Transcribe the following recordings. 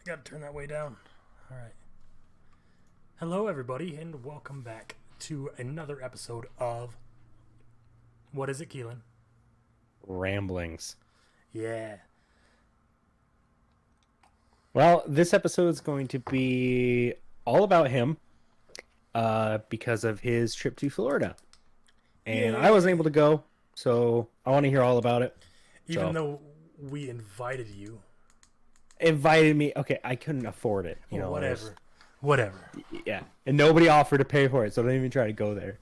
Got to turn that way down. All right. Hello, everybody, and welcome back to another episode of What is it, Keelan? Ramblings. Yeah. Well, this episode is going to be all about him because of his trip to Florida. And I wasn't able to go, so I want to hear all about it. Even though we invited you. Invited me. Okay, I couldn't afford it. You know, Whatever. Yeah. And nobody offered to pay for it, so don't even try to go there.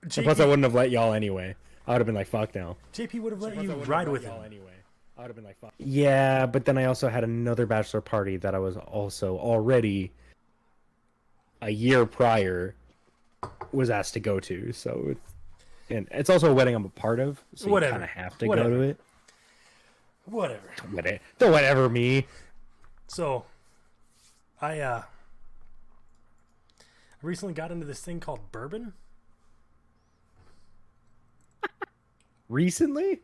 Plus, I wouldn't have let y'all anyway. I would have been like, fuck no. JP would have let you ride with him. Anyway. I would have been like, fuck. Yeah, but then I also had another bachelor party that I was also already a year prior was asked to go to. So it's also a wedding I'm a part of, so you kind of have to go to it. Whatever. Whatever me. So, I recently got into this thing called bourbon. Recently?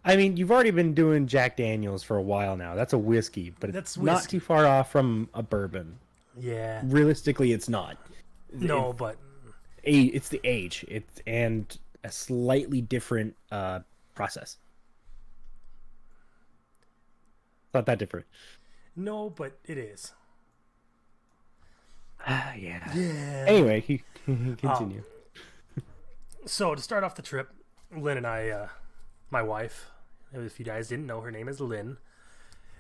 I mean, you've already been doing Jack Daniels for a while now. That's a whiskey, but it's not too far off from a bourbon. Yeah. Realistically, it's not. No, but it's the age. And a slightly different process. Not that different. No, but it is. Yeah. Yeah. Anyway, continue. So to start off the trip, Lynn and I, my wife, if you guys didn't know, her name is Lynn.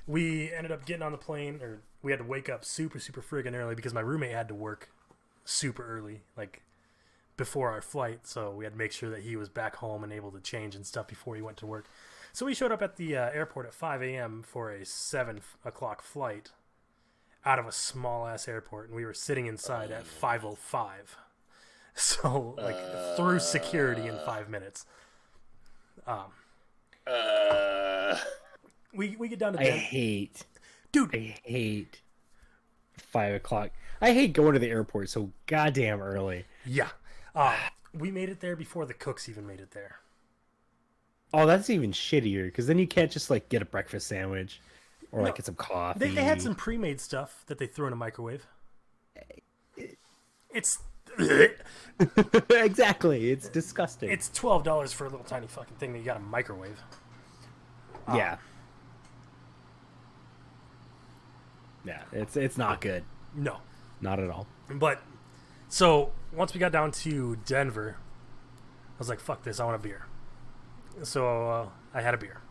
We ended up getting on the plane, or we had to wake up super friggin' early because my roommate had to work super early, like before our flight. So we had to make sure that he was back home and able to change and stuff before he went to work. So we showed up at the airport at 5 a.m. for a 7 o'clock flight out of a small-ass airport, and we were sitting inside at 5:05. So, like, through security in 5 minutes. We get down to I hate 5 o'clock. I hate going to the airport so goddamn early. Yeah. We made it there before the cooks even made it there. Oh, that's even shittier, because then you can't just, like, get a breakfast sandwich or, like, get some coffee. They had some pre-made stuff that they threw in a microwave. It's... Exactly. It's disgusting. It's $12 for a little tiny fucking thing that you got a microwave. Yeah. Yeah, it's not good. No. Not at all. But, so, once we got down to Denver, I was like, fuck this, I want a beer. So I had a beer.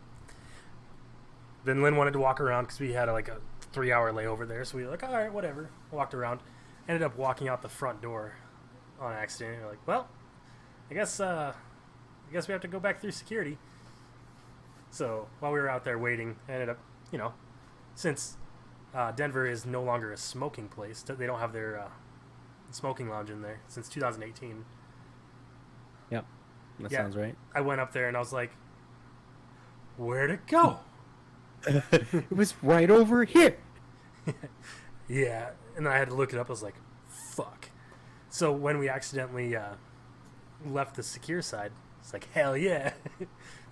Then Lynn wanted to walk around because we had a 3-hour layover there. So we were like, all right, whatever. Walked around. Ended up walking out the front door on accident. We're like, well, I guess we have to go back through security. So while we were out there waiting, I ended up, since Denver is no longer a smoking place, they don't have their smoking lounge in there since 2018. Yep. That sounds right. I went up there and I was like, where'd it go? It was right over here. Yeah. And then I had to look it up. I was like, fuck. So when we accidentally left the secure side, it's like, hell yeah.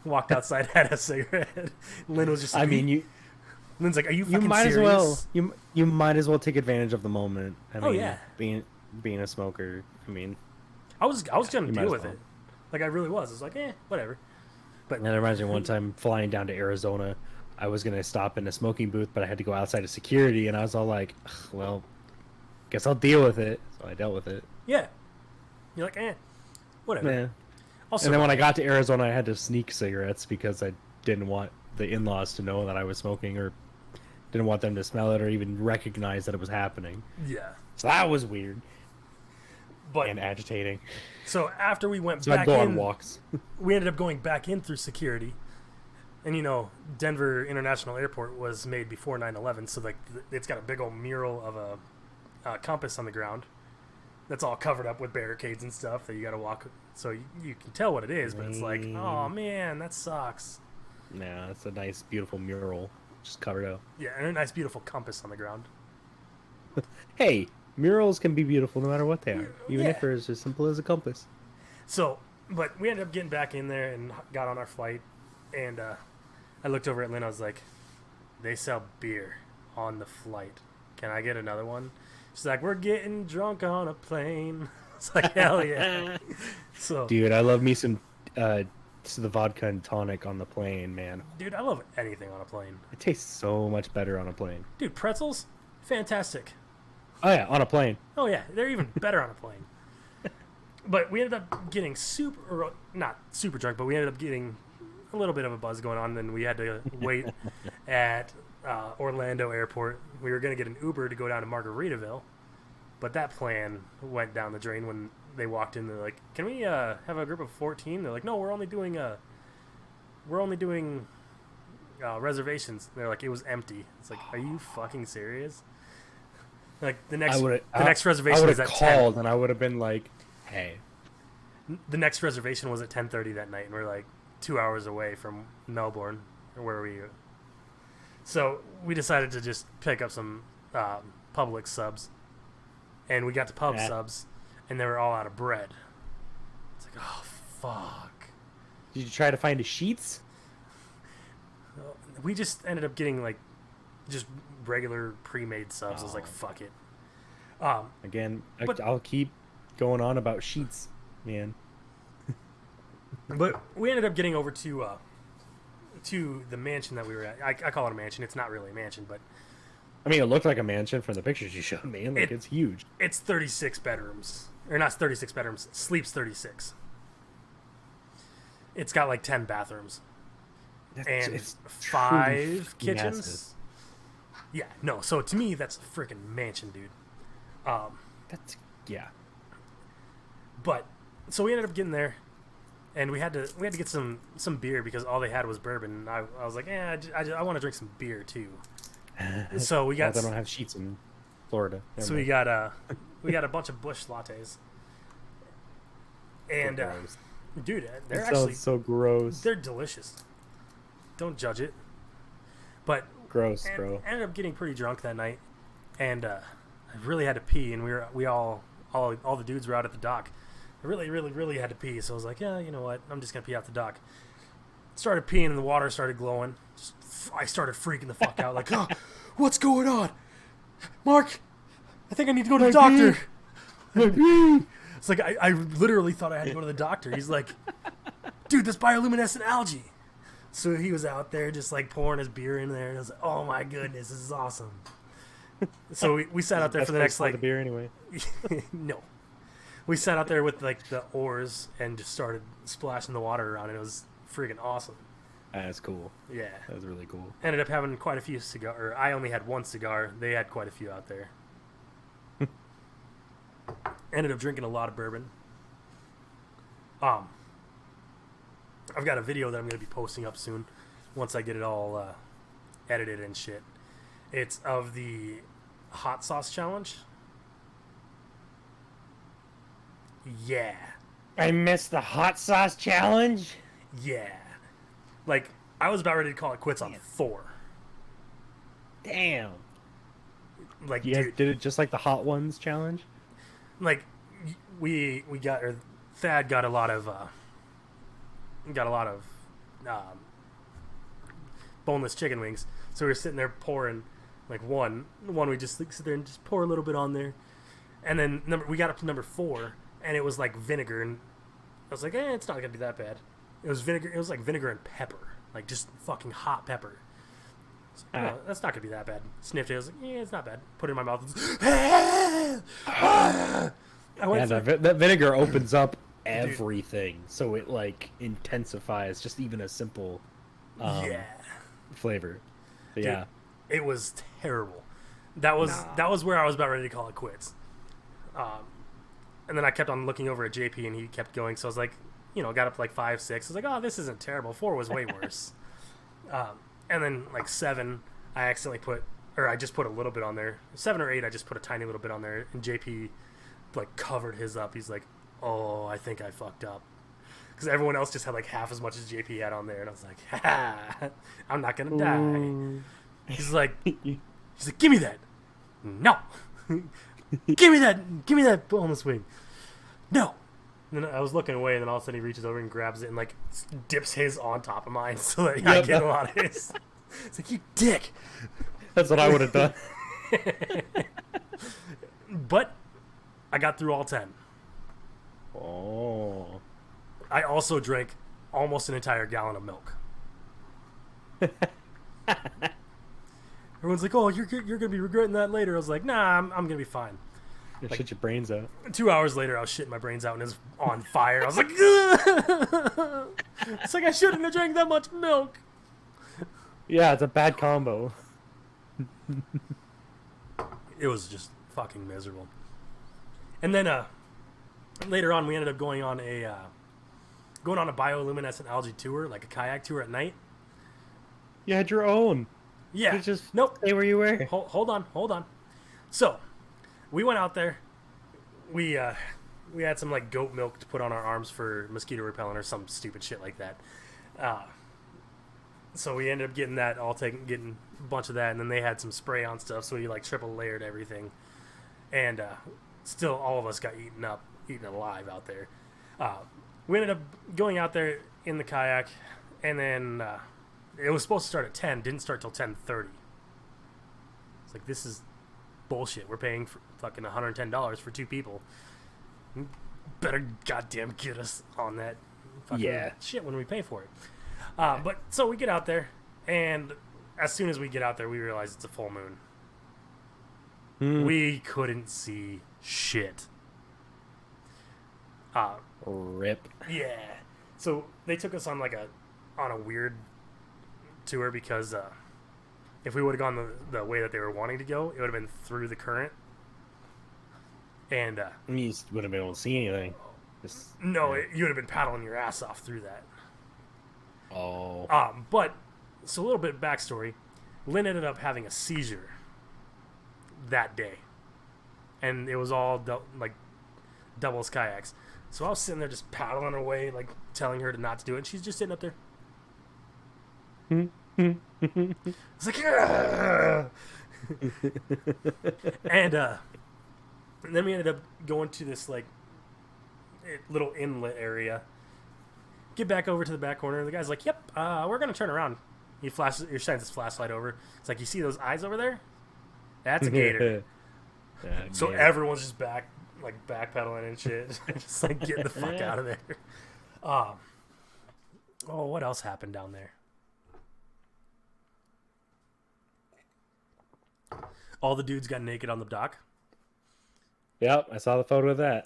Walked outside, had a cigarette. Lynn was just like, Lynn's like, are you fucking serious? You might as well take advantage of the moment. I mean, yeah. Being a smoker, I mean. I was going to deal with it. Like, I really was. I was like, whatever. But and I remember one time flying down to Arizona, I was going to stop in a smoking booth, but I had to go outside of security, and I was all like, well, guess I'll deal with it. So I dealt with it. Yeah. You're like, whatever. Yeah. And then when I got to Arizona, I had to sneak cigarettes because I didn't want the in-laws to know that I was smoking, or didn't want them to smell it or even recognize that it was happening. Yeah. So that was weird. But, and agitating. So after we went back I'd go on walks. We ended up going back in through security. And Denver International Airport was made before 9/11, so it's got a big old mural of a compass on the ground that's all covered up with barricades and stuff that you got to walk. So you can tell what it is, but it's like, oh man, that sucks. Yeah, it's a nice, beautiful mural just covered up. Yeah, and a nice, beautiful compass on the ground. Hey, murals can be beautiful no matter what they are, even if they're as simple as a compass. So, but we ended up getting back in there and got on our flight, and I looked over at Lynn. I was like, they sell beer on the flight. Can I get another one? She's like, we're getting drunk on a plane. It's like, hell yeah. So, dude, I love me some the vodka and tonic on the plane, man. dude, I love anything on a plane. It tastes so much better on a plane. Dude, pretzels, fantastic. Oh yeah, on a plane. Oh yeah, they're even better on a plane. But we ended up getting not super drunk, but we ended up getting a little bit of a buzz going on. Then we had to wait at Orlando Airport. We were going to get an Uber to go down to Margaritaville, but that plan went down the drain when they walked in. They're like, "Can we have a group of 14?" They're like, "No, we're only doing reservations." They're like, "It was empty." It's like, "Are you fucking serious?" Like the next reservation was at 10. I would have called and I would have been like, "Hey." The next reservation was at 10:30 that night, and we're like 2 hours away from Melbourne, where we. So we decided to just pick up some Publix subs, and we got to Pub subs, and they were all out of bread. It's like, oh fuck. Did you try to find a Sheets? We just ended up getting like just regular pre-made subs. I was like, fuck it. Again, I'll keep going on about Sheets, man. But we ended up getting over to the mansion that we were at. I call it a mansion. It's not really a mansion, but I mean, it looked like a mansion from the pictures you showed me. Like, it's huge. It's 36 bedrooms. Or not 36 bedrooms. Sleeps 36. It's got like 10 bathrooms. It's 5 kitchens. Massive. Yeah, no. So to me, that's a freaking mansion, dude. Yeah. But so we ended up getting there, and we had to get some beer because all they had was bourbon. I was like, I want to drink some beer too. So we got. They don't have Sheets in Florida. So we got a bunch of Busch lattes, and dude, they're actually so gross. They're delicious. Don't judge it. But gross, bro. I ended up getting pretty drunk that night, and I really had to pee, and all the dudes were out at the dock. I really, really, really had to pee, so I was like, yeah, you know what? I'm just gonna pee out the dock. Started peeing, and the water started glowing. I started freaking the fuck out, like, oh, what's going on, Mark? I think I need to go to the doctor. It's like I literally thought I had to go to the doctor. He's like, dude, this bioluminescent algae. So he was out there just like pouring his beer in there, and I was like, oh my goodness, this is awesome. So we sat out there for the next like the beer anyway. No, we sat out there with like the oars and just started splashing the water around, and it was freaking awesome. That's cool. Yeah, that was really cool. Ended up having quite a few cigars. Or I only had one cigar. They had quite a few out there. Ended up drinking a lot of bourbon. I've got a video that I'm going to be posting up soon once I get it all edited and shit. It's of the hot sauce challenge. Yeah. I missed the hot sauce challenge? Yeah. Like, I was about ready to call it quits on 4. Damn. Like, you dude, did it just like the hot ones challenge? Like, Thad got a lot of boneless chicken wings. So we were sitting there pouring like one we just like, sit there and just pour a little bit on there, and then we got up to number 4, and it was like vinegar, and I was like, it's not gonna be that bad. It was vinegar. It was like vinegar and pepper, like just fucking hot pepper. No, that's not gonna be that bad. Sniffed it. I was like, it's not bad. Put it in my mouth. That vinegar opens up everything, so it like intensifies just even a simple flavor. But, dude, it was terrible. That was where I was about ready to call it quits. And then I kept on looking over at JP, and he kept going. So I was like, got up to like 5, 6. I was like, oh, this isn't terrible. 4 was way worse. And then like 7, I just put a little bit on there. 7 or 8, I just put a tiny little bit on there, and JP like covered his up. He's like, oh, I think I fucked up. Because everyone else just had like half as much as JP had on there, and I was like, ha, I'm not gonna die. He's like, give me that. No. give me that boneless wing. No. And then I was looking away, and then all of a sudden he reaches over and grabs it and like dips his on top of mine so that I get a lot of his. It's like, you dick. That's what I would have done. But I got through all 10. Oh. I also drank almost an entire gallon of milk. Everyone's like, "Oh, you're gonna be regretting that later." I was like, "Nah, I'm gonna be fine." Like, shit your brains out. 2 hours later, I was shitting my brains out and it was on fire. I was like, "It's like I shouldn't have drank that much milk." Yeah, it's a bad combo. It was just fucking miserable. And then later on, we ended up going on a bioluminescent algae tour, like a kayak tour at night. You had your own. Yeah. You just Nope. stay where you were. Hold on. So, we went out there. We had some like goat milk to put on our arms for mosquito repellent or some stupid shit like that. So we ended up getting that getting a bunch of that, and then they had some spray on stuff, so we like triple layered everything, and still all of us got eaten alive out there. We ended up going out there in the kayak, and then it was supposed to start at 10, didn't start till 10:30. It's like, this is bullshit. We're paying for fucking $110 for 2 people. You better goddamn get us on that fucking shit when we pay for it. But so we get out there, and as soon as we get out there, we realize it's a full moon. We couldn't see shit. Rip. Yeah. So they took us on on a weird tour because if we would have gone the way that they were wanting to go, it would have been through the current. And You wouldn't have been able to see anything. you would have been paddling your ass off through that. Oh. But so a little bit of backstory. Lynn ended up having a seizure that day, and it was all doubles kayaks. So I was sitting there just paddling away, like telling her not to do it. And she's just sitting up there. It's like, yeah. And then we ended up going to this like little inlet area. Get back over to the back corner. The guy's like, "Yep, we're gonna turn around." He shines his flashlight over. It's like, "You see those eyes over there? That's a gator." So everyone's just backpedaling and shit, just like get the fuck out of there. Oh, what else happened down there? All the dudes got naked on the dock. Yep, I saw the photo of that.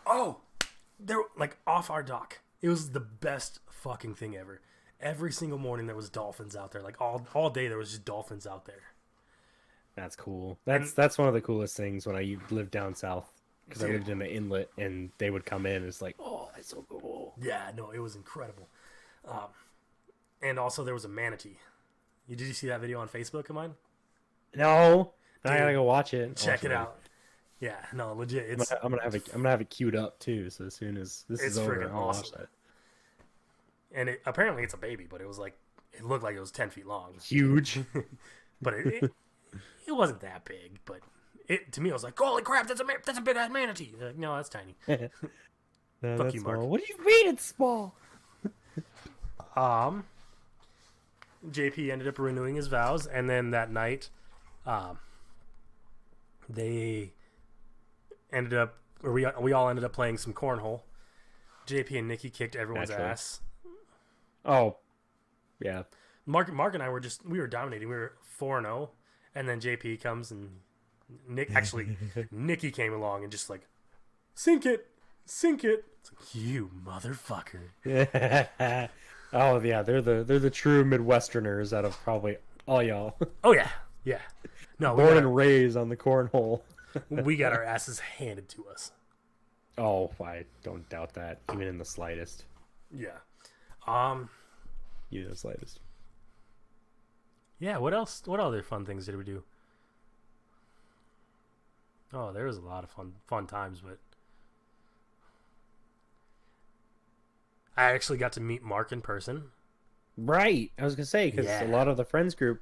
Oh, they're like off our dock. It was the best fucking thing ever. Every single morning there was dolphins out there. Like all day there was just dolphins out there. That's cool. That's one of the coolest things when I lived down south, because I lived in an inlet and they would come in. It's like, oh, that's so cool. Yeah, no, it was incredible. And also there was a manatee. Did you see that video on Facebook of mine? No, dude, I gotta go watch it. Check it out. Yeah, no, legit. I'm gonna have it queued up too. So as soon as this is over, I'll watch that. And apparently it's a baby, but it looked like it was 10 feet long. Huge. But it wasn't that big. But to me, I was like, holy crap, that's a big ass manatee. Like, no, that's tiny. No, Fuck you, Mark. What do you mean it's small? JP ended up renewing his vows, and then that night, they ended up, or we all ended up playing some cornhole. JP and Nikki kicked everyone's ass. Oh, yeah. Mark and I were dominating. We were 4-0, and then JP comes and Nikki came along and just like, sink it. It's like, you motherfucker. Oh yeah, they're the true Midwesterners out of probably all y'all. Oh yeah. No, born and raised on the cornhole. We got our asses handed to us. Oh, I don't doubt that, even in the slightest. Yeah. Even the slightest. Yeah. What else? What other fun things did we do? Oh, there was a lot of fun times, but I actually got to meet Mark in person. Right. I was gonna say, because a lot of the friends group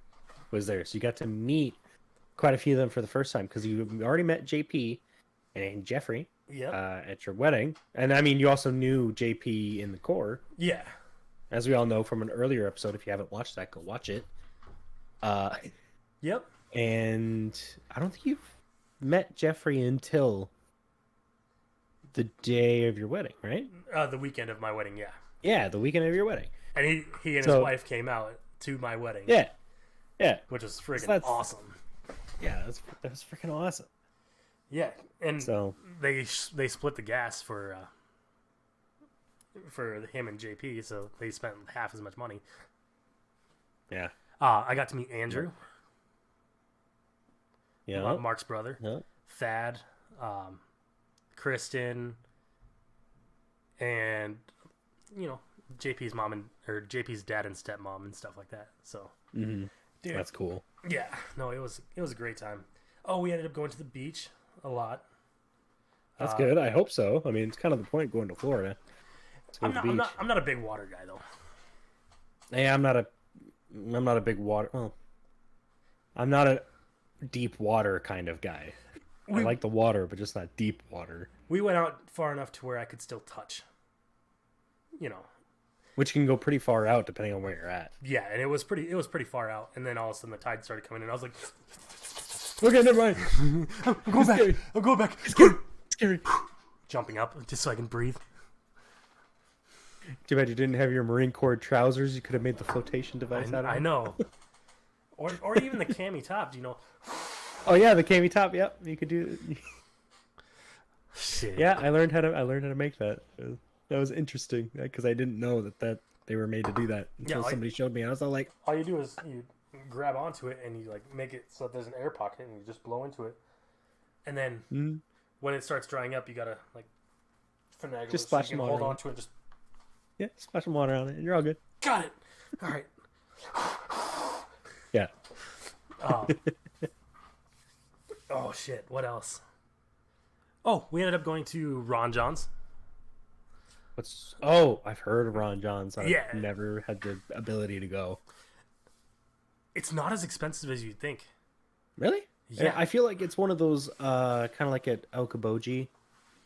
was there, so you got to meet quite a few of them for the first time, because you already met JP and Jeffrey. Yeah. At your wedding, and I mean, you also knew JP in the Corps. Yeah. as we all know from an earlier episode, if you haven't watched that, go watch it. Uh, Yep. and I don't think you've met Jeffrey until the day of your wedding, right? The weekend of my wedding, yeah. Yeah, the weekend of your wedding. And he and his So- wife came out to my wedding. Yeah, yeah, Which was freaking that's- awesome. yeah. That was freaking awesome. Yeah, and So they split the gas for him and JP, so they spent half as much money. yeah, I got to meet Andrew, yeah, Mark's brother, yeah. Thad, Kristen, and JP's mom or JP's dad and stepmom and stuff like that. So, Mm-hmm. dude, That's cool. yeah, no, it was a great time. Oh, we ended up going to the beach a lot. That's good. I hope so. I mean, it's kind of the point going to Florida. To go to the beach. I'm not a big water guy though. Hey, I'm not a big water. Well, I'm not a deep water kind of guy. I like the water, but just not deep water. We went out far enough to where I could still touch. Which can go pretty far out depending on where you're at. Yeah, and it was pretty far out, and then all of a sudden the tide started coming in. I was like, Okay, never mind. I'll go back. Scary. Jumping up just so I can breathe. Too bad you didn't have your Marine Corps trousers. You could have made the flotation device out of I it. know. Or even the cami top, Oh yeah, the cami top. Yep, you could do. Shit. Yeah, I learned how to make that. That was interesting because I didn't know that they were made to do that until somebody showed me. I was all like, All you do is you grab onto it and you like make it so that there's an air pocket and you just blow into it, and then when it starts drying up, you gotta like finagle Just it so you splash can some hold water on on to it. And just yeah, splash some water on it, and you're all good. got it. All right. Yeah. Oh shit! What else? Oh, we ended up going to Ron John's. I've heard of Ron John's. I've Yeah. never had the ability to go. It's not as expensive as you'd think. Really? Yeah. I feel like it's one of those kind of like at Okoboji.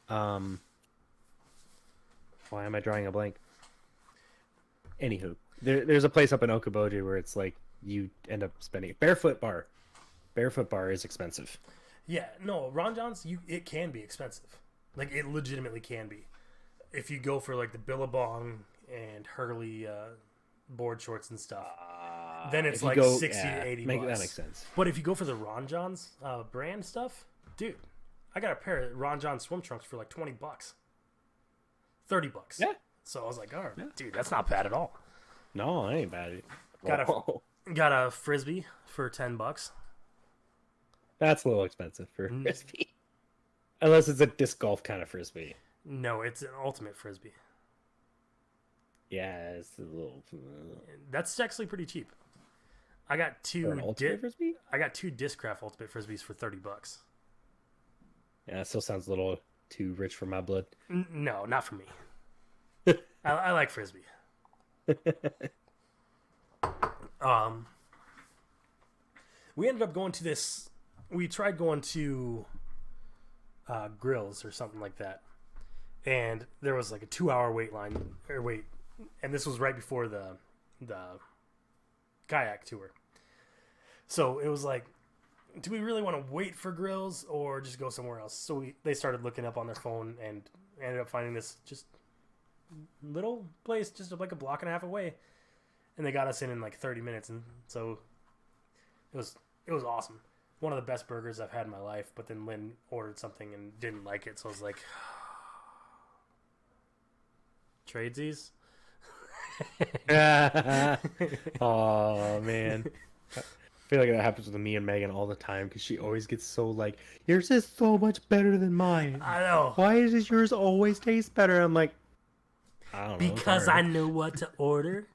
Why am I drawing a blank? Anywho, there's a place up in Okoboji where it's like you end up spending Barefoot Bar. Barefoot Bar is expensive. Yeah, no, Ron John's, it can be expensive. Like, it legitimately can be. If you go for, like, the Billabong and Hurley board shorts and stuff, then it's like 60 to 80 bucks. That makes sense. But if you go for the Ron John's brand stuff, dude, I got a pair of Ron John swim trunks for like 20 bucks. 30 bucks. Yeah. So I was like, all right, dude, that's not bad at all. No, I ain't bad. Got a Frisbee for 10 bucks. That's a little expensive for a Frisbee. Unless it's a disc golf kind of Frisbee. No, it's an ultimate Frisbee. Yeah, it's a little... That's actually pretty cheap. I got For an ultimate Frisbee? I got two Discraft Ultimate Frisbees for 30 bucks. Yeah, it still sounds a little too rich for my blood. No, not for me. I like Frisbee. We ended up going to this. We tried going to Grills or something like that, and there was like a 2-hour wait, and this was right before the kayak tour. So it was like, do we really want to wait for Grills or just go somewhere else? So they started looking up on their phone and ended up finding this just little place just like a block and a half away, and they got us in like 30 minutes, and so it was awesome. One of the best burgers I've had in my life. But then Lynn ordered something and didn't like it, so I was like, tradesies. Oh man, I feel like that happens with me and Megan all the time because she always gets so like, yours is so much better than mine. I know. Why does yours always taste better? I'm like, I don't know. Because I know what to order.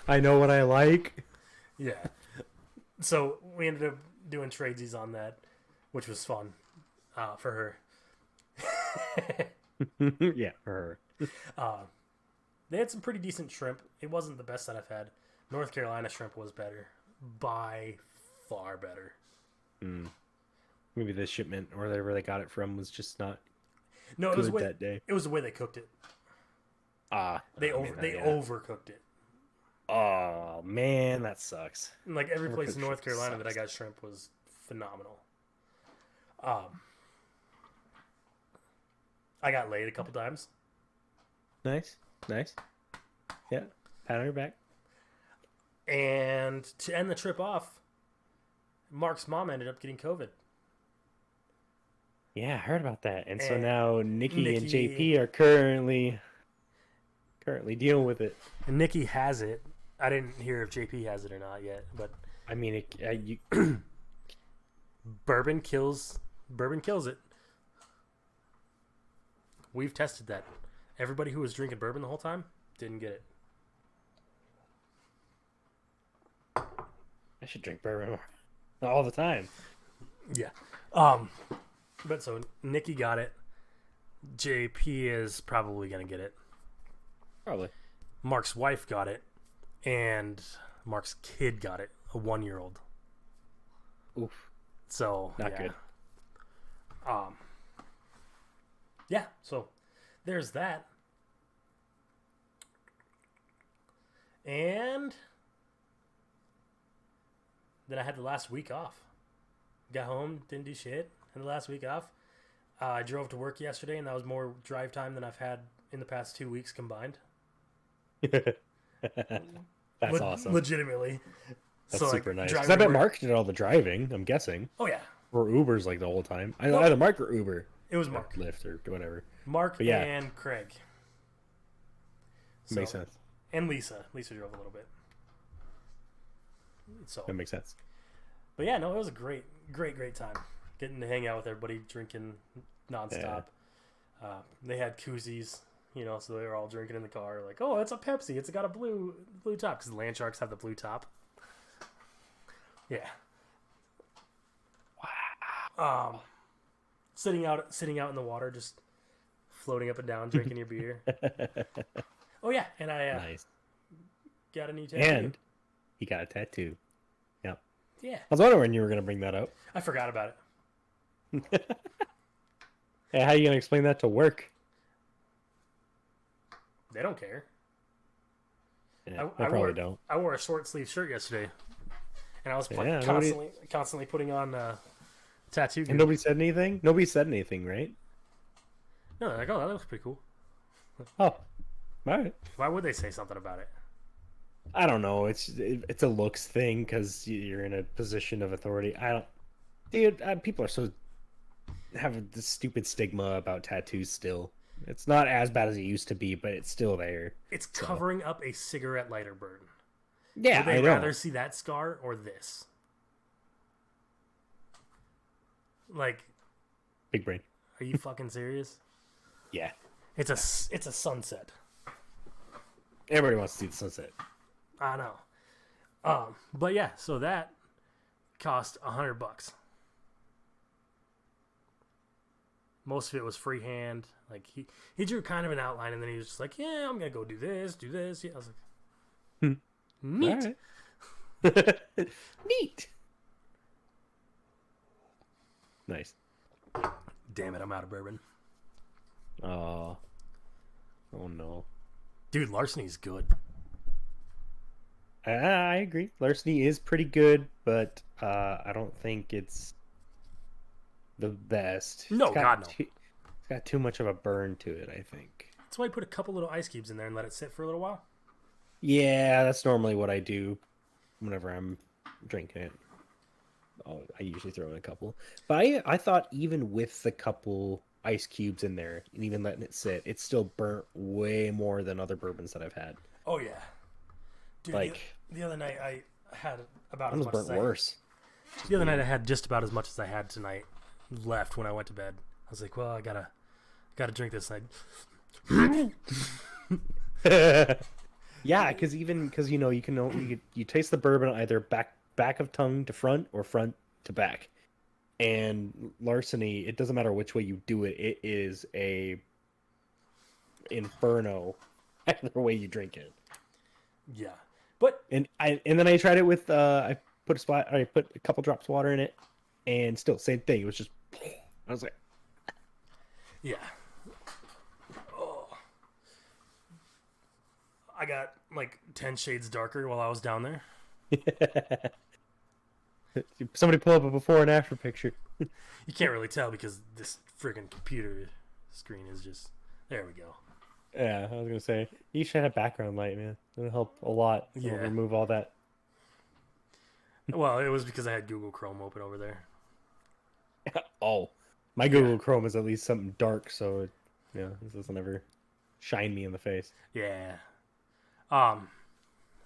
I know what I like. Yeah. So we ended up doing tradesies on that, which was fun for her. Yeah, for her. They had some pretty decent shrimp. It wasn't the best that I've had. North Carolina shrimp was better. By far better. Maybe the shipment or wherever they got it from was just not No, it was good that day. It was the way they cooked it. They They overcooked it. Oh man, that sucks. And like every place in Overcooked North shrimp Carolina that I sucks. got shrimp was phenomenal. Um, I got laid a couple times, Nice, nice. Yeah, pat on your back. and to end the trip off, Mark's mom ended up getting COVID, Yeah, I heard about that. And so and now Nikki and Nikki JP are currently dealing with it. Nikki has it. I didn't hear if JP has it or not yet, but I mean, you, bourbon kills it. We've tested that. Everybody who was drinking bourbon the whole time didn't get it. I should drink bourbon more all the time. Yeah. But so Nikki got it. JP is probably gonna get it. Probably. Mark's wife got it, and Mark's kid got it, a 1-year-old. Oof. So Not yeah. good. Yeah, so there's that. And then I had the last week off. Got home, didn't do shit. Had the last week off. I drove to work yesterday, and that was more drive time than I've had in the past 2 weeks combined. That's awesome. Legitimately. That's super nice. 'Cause driving I to bet work- Mark did all the driving, I'm guessing. Oh, yeah. Or Uber's like the whole time. Nope. Either Mark or Uber. It was Mark. Lyft or whatever. Mark But yeah. and Craig. Makes sense. And Lisa. Lisa drove a little bit. So, That makes sense. but yeah, no, it was a great time. Getting to hang out with everybody, drinking nonstop. They had koozies, so they were all drinking in the car. Like, oh, it's a Pepsi. It's got a blue top because Land Sharks have the blue top. Yeah. Wow. Sitting out in the water, just floating up and down, drinking your beer. Oh yeah, and I Nice. got a new tattoo. And he got a tattoo. Yep. Yeah, I was wondering when you were going to bring that up. I forgot about it. Hey, how are you going to explain that to work? They don't care. Yeah, I they probably don't. I wore a short sleeve shirt yesterday, and I was Yeah, constantly putting on tattoo gear. And nobody said anything? Nobody said anything, right? No, they're like, oh, that looks pretty cool. Oh, all right. Why would they say something about it? I don't know. It's a looks thing because you're in a position of authority. Dude. People are so have this stupid stigma about tattoos still. It's not as bad as it used to be, but it's still there. It's covering up a cigarette lighter burn. Yeah, Would they I know. rather see that scar or this? Like, Big brain. are you fucking serious? Yeah. It's a sunset. Everybody wants to see the sunset. I know. But yeah, so that cost $100. Most of it was freehand. Like he drew kind of an outline, and then he was just like, "Yeah, I'm gonna go do this." Yeah, I was like, "Neat." Right. Neat. Nice. Damn it, I'm out of bourbon, Oh no. dude. Larceny's good. I agree. Larceny is pretty good, but I don't think it's the best. No, God, no. It's got too much of a burn to it, I think. That's why I put a couple little ice cubes in there and let it sit for a little while. Yeah, that's normally what I do whenever I'm drinking it. I usually throw in a couple. But I thought even with the couple ice cubes in there and even letting it sit, it still burnt way more than other bourbons that I've had. Oh yeah, dude. Like the other night I had about as almost much burnt as worse. The other night I had just about as much as I had tonight left when I went to bed. I was like, well, I gotta drink this night. Yeah, because you taste the bourbon either back of tongue to front or front to back. And Larceny, it doesn't matter which way you do it, it is a inferno either way you drink it. Yeah, but And then I tried it with I put a couple drops of water in it, and still same thing. It was just I was like, yeah. Oh. I got like 10 shades darker while I was down there. Somebody pull up a before and after picture. You can't really tell because this friggin' computer screen is just... There we go. Yeah, I was gonna say you should have background light, man. It'll help a lot. It'll Yeah. remove all that. Well, it was because I had Google Chrome open over there. Oh, my Google Chrome is at least something dark, so it, this doesn't ever shine me in the face. Yeah.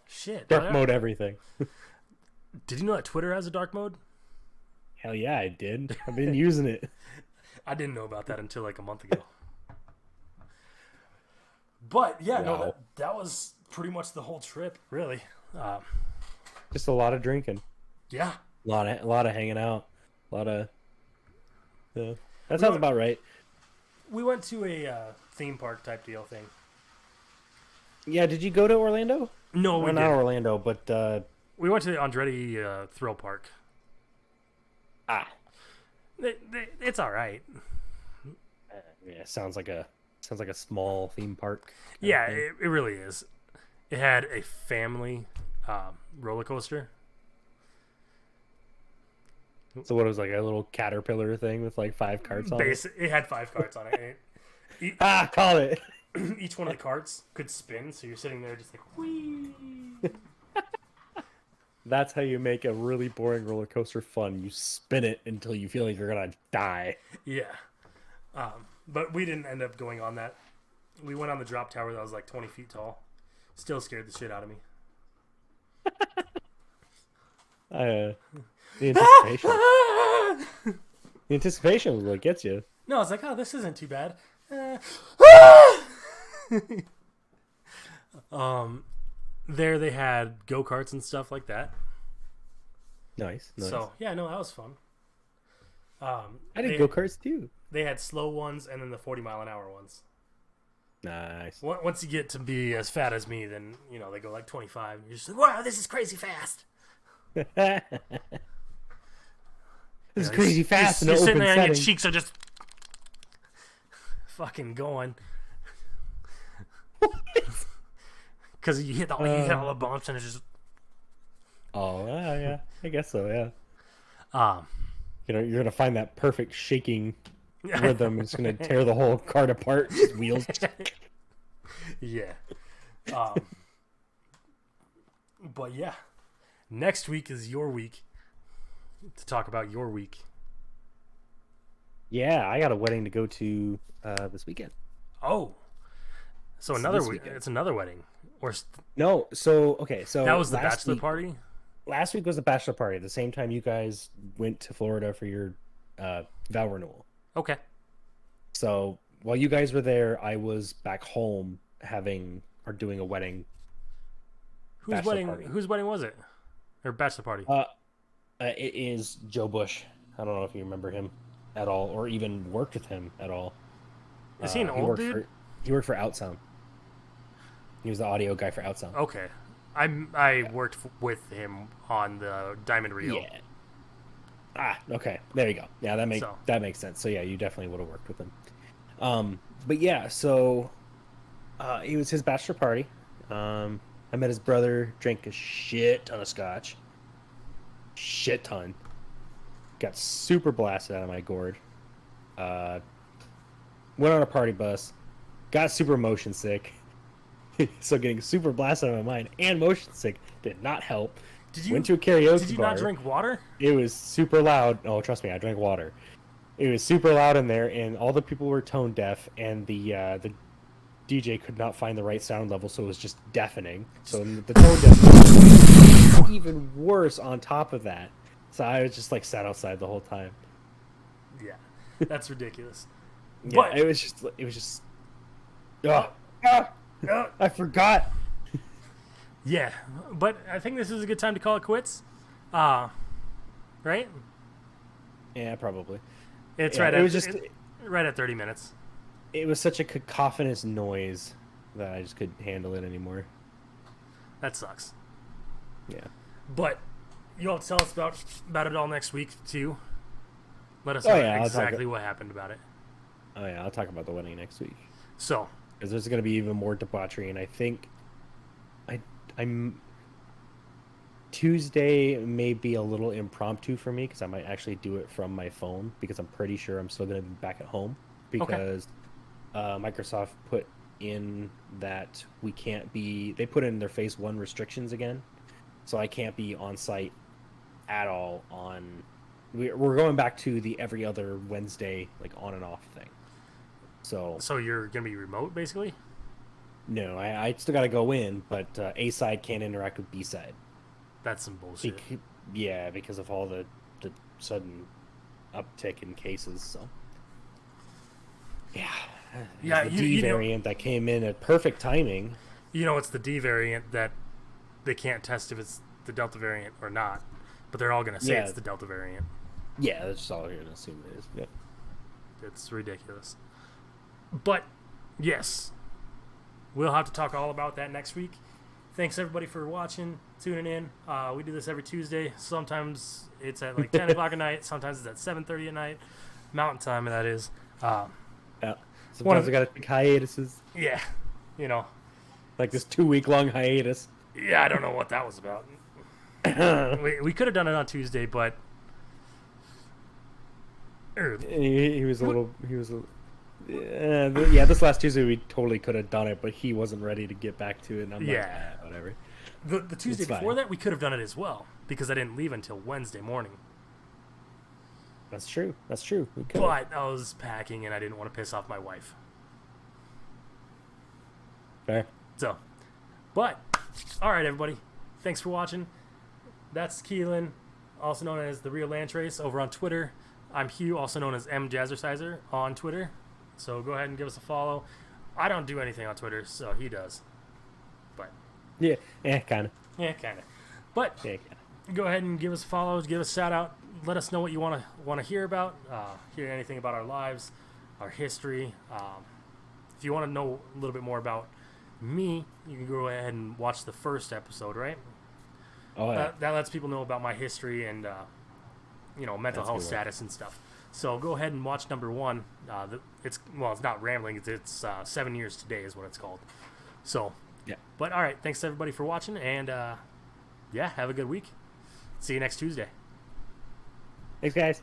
Shit. Dark mode everything. Did you know that Twitter has a dark mode? Hell yeah, I did. I've been using it. I didn't know about that until like a month ago. But yeah, no, Wow. that was pretty much the whole trip, really. Just a lot of drinking, Yeah. a lot of hanging out, a lot of. That sounds about right. We went to a theme park type deal thing. Yeah, did you go to Orlando? No, we Well, not didn't. Orlando, but We went to the Andretti Thrill Park. It's all right. yeah, sounds like a small theme park. Yeah, it really is. It had a family roller coaster. So what, it was like a little caterpillar thing with like 5 carts on it? It had 5 carts on it. Call it. Each one of the carts could spin, so you're sitting there just like, whee. That's how you make a really boring roller coaster fun. You spin it until you feel like you're gonna die. Yeah. But we didn't end up going on that. We went on the drop tower that was like 20 feet tall. Still scared the shit out of me. The anticipation. The anticipation was what gets you. No, I was like, oh, this isn't too bad. There they had go-karts and stuff like that. Nice. So, yeah, no, that was fun. I did go-karts too. They had slow ones and then the 40-mile-an-hour ones. Nice. Once you get to be as fat as me, then, they go like 25. You're just like, wow, this is crazy fast. This is crazy fast in You're an sitting open there and your setting. cheeks are just fucking going. Because you hit all the bumps and it's just... Oh, yeah. I guess so, yeah. Um, You're gonna find that perfect shaking rhythm. It's gonna tear the whole cart apart. Just wheels. yeah. But yeah. Next week is your week to talk about your week. Yeah, I got a wedding to go to this weekend. Oh. So It's another this week. weekend. It's another wedding. Or No, so that was the last bachelor week- party? Last week was the bachelor party. At the same time, you guys went to Florida for your vow renewal. Okay. So while you guys were there, I was back home doing a wedding. Bachelor party. Whose wedding was it? Or bachelor party? It is Joe Bush. I don't know if you remember him at all, or even worked with him at all. Is he an old dude? He worked for Outsound. He was the audio guy for Outsound. Okay. I worked with him on the Diamond Reel. Yeah. Okay. There you go. Yeah, that makes sense. So yeah, you definitely would have worked with him. But yeah, so it was his bachelor party. I met his brother, drank a shit ton of scotch. Shit ton. Got super blasted out of my gourd. Went on a party bus. Got super motion sick. So getting super blasted out of my mind and motion sick did not help. Went to a karaoke Did you bar. not drink water? It was super loud. Oh, trust me, I drank water. It was super loud in there, and all the people were tone deaf, and the DJ could not find the right sound level, so it was just deafening. So the tone deaf was even worse on top of that. So I was just like sat outside the whole time. Yeah. That's ridiculous. Yeah, But it was just. I forgot. yeah, but I think this is a good time to call it quits. Right? Yeah, probably. It's Yeah, right it at was just. right at 30 minutes. It was such a cacophonous noise that I just couldn't handle it anymore. That sucks. Yeah. But you'll have to tell us about it all next week too. Let us Oh, know yeah, I'll talk exactly what happened about it. Oh yeah, I'll talk about the wedding next week. So Because there's going to be even more debauchery, and I think I'm Tuesday may be a little impromptu for me because I might actually do it from my phone because I'm pretty sure I'm still going to be back at home because Microsoft put in that we can't be. They put in their phase 1 restrictions again, so I can't be on site at all on. We're going back to the every other Wednesday like on and off thing. So you're gonna be remote basically? No, I still got to go in, but A side can't interact with B side. That's some bullshit. Yeah, because of all the sudden uptick in cases. So yeah, the D variant that came in at perfect timing. It's the D variant that they can't test if it's the Delta variant or not, but they're all gonna say it's the Delta variant. Yeah, that's all you're gonna assume it is. Yeah, it's ridiculous. But yes, we'll have to talk all about that next week. Thanks everybody for watching, tuning in. We do this every Tuesday. Sometimes it's at like 10 o'clock at night. Sometimes it's at 7:30 at night, Mountain Time, and that is. Yeah. Sometimes we got to take hiatuses. Yeah, like this 2-week-long hiatus. Yeah, I don't know what that was about. we could have done it on Tuesday, but he was a little. Yeah, this last Tuesday we totally could have done it, but he wasn't ready to get back to it. And I'm like, whatever. The Tuesday before that, we could have done it as well because I didn't leave until Wednesday morning. That's true. We could. But I was packing and I didn't want to piss off my wife. Fair. So, but all right, everybody. Thanks for watching. That's Keelan, also known as The Real Lantrace, over on Twitter. I'm Hugh, also known as M Jazzerciser on Twitter. So go ahead and give us a follow. I don't do anything on Twitter, so he does. But yeah, kind of. Yeah, kind of. But go ahead and give us a follow, give us a shout out. Let us know what you want to hear about. Hear anything about our lives, our history. If you want to know a little bit more about me, you can go ahead and watch the first episode, right? Oh yeah. That lets people know about my history and mental health status and stuff. So go ahead and watch number 1. It's not rambling. It's 7 years today is what it's called. So yeah. But all right, thanks everybody for watching, and have a good week. See you next Tuesday. Thanks, guys.